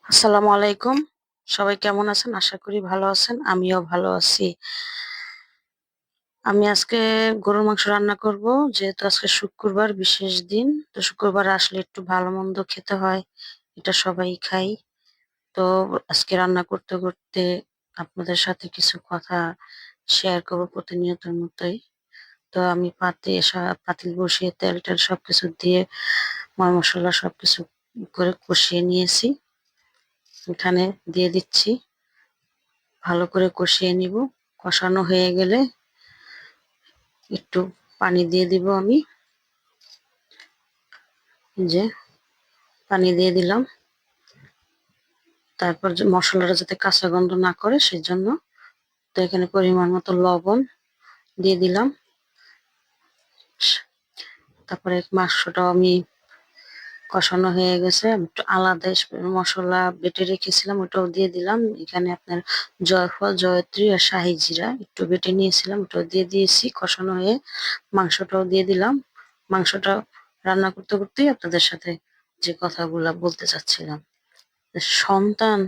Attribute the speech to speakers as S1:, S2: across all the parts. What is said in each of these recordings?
S1: আসসালামু আলাইকুম। সবাই কেমন আছেন? আশা করি ভালো আছেন। আমিও ভালো আছি। আমি আজকে গরুর মাংস রান্না করব। যেহেতু আজকে শুক্রবার বিশেষ দিন। তো শুক্রবার আসলে একটু ভালো-মন্দ খেতে হয়। এটা সবাই খাই। তো আজকে রান্না করতে, করতে আপনাদের সাথে কিছু কথা শেয়ার করব প্রতিনিয়তের মতোই। তো আমি পাতিল বসিয়ে তেল-টেল সবকিছু দিয়ে মসলা সবকিছু করে কষিয়ে নিয়েছি। এখানে দিয়ে দিচ্ছি। ভালো করে কষিয়ে নিব। কষানো হয়ে গেলে একটু পানি দিয়ে দিব আমি। যে পানি দিয়ে দিলাম। তারপর যে মসলাটা যাতে কাঁচা গন্ধ না করে সেজন্য। তো এখানে পরিমাণ মতো লবণ দিয়ে দিলাম। তারপরে মাংসটাও আমি কষানো হয়ে গেছে। একটু আলাদা মসলা বেটে রেখেছিলাম ওটাও দিয়ে দিলাম। এখানে আপনার জয়ফল, জয়ত্রী আর শাহি জিরা একটু বেটে নিয়েছিলাম ওটাও দিয়ে দিয়েছি। কষানো হয়ে মাংসটাও দিয়ে দিলাম। মাংসটা রান্না করতে করতেই আপনাদের সাথে যে কথাগুলা বলতে চাচ্ছিলাম। সন্তান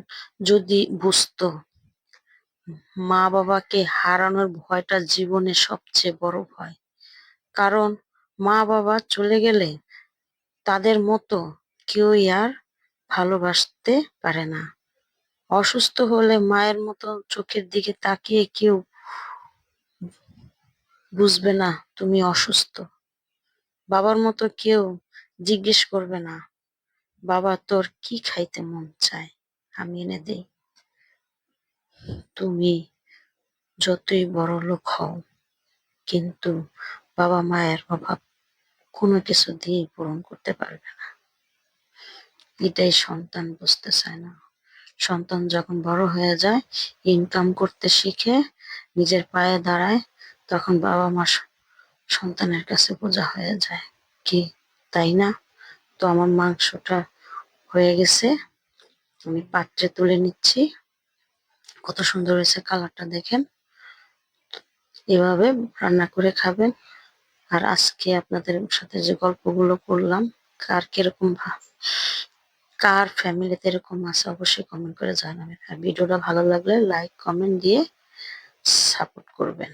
S1: যদি বুঝতো মা বাবাকে হারানোর ভয়টা জীবনের সবচেয়ে বড় ভয়। কারণ মা বাবা চলে গেলে তাদের মতো কেউই আর ভালোবাসতে পারে না। অসুস্থ হলে মায়ের মতো চোখের দিকে তাকিয়ে কেউ বুঝবে না তুমি অসুস্থ। বাবার মতো কেউ জিজ্ঞেস করবে না, বাবা তোর কি খাইতে মন চায়? আমি এনে দেই। তুমি যতই বড়লোক হও কিন্তু বাবা মায়ের অভাব কোনো কিছু দিয়েই পূরণ করতে পারবে না। এটাই সন্তান বুঝতে চায় না। সন্তান যখন বড় হয়ে যায়, ইনকাম করতে শিখে, নিজের পায়ে দাঁড়ায়, তখন বাবা মা সন্তানের কাছে বোঝা হয়ে যায়। কি তাই না? তো আমার মাংসটা হয়ে গেছে। আমি পাত্রে তুলে নিচ্ছি। কত সুন্দর হয়েছে কালারটা দেখেন। এভাবে রান্না করে খাবেন। আর আজকে আপনাদের সাথে যে গল্পগুলো করলাম, কার কিরকম কার ফ্যামিলিতে এরকম আছে অবশ্যই কমেন্ট করে জানাবেন। আর ভিডিওটা ভালো লাগলে লাইক কমেন্ট দিয়ে সাপোর্ট করবেন।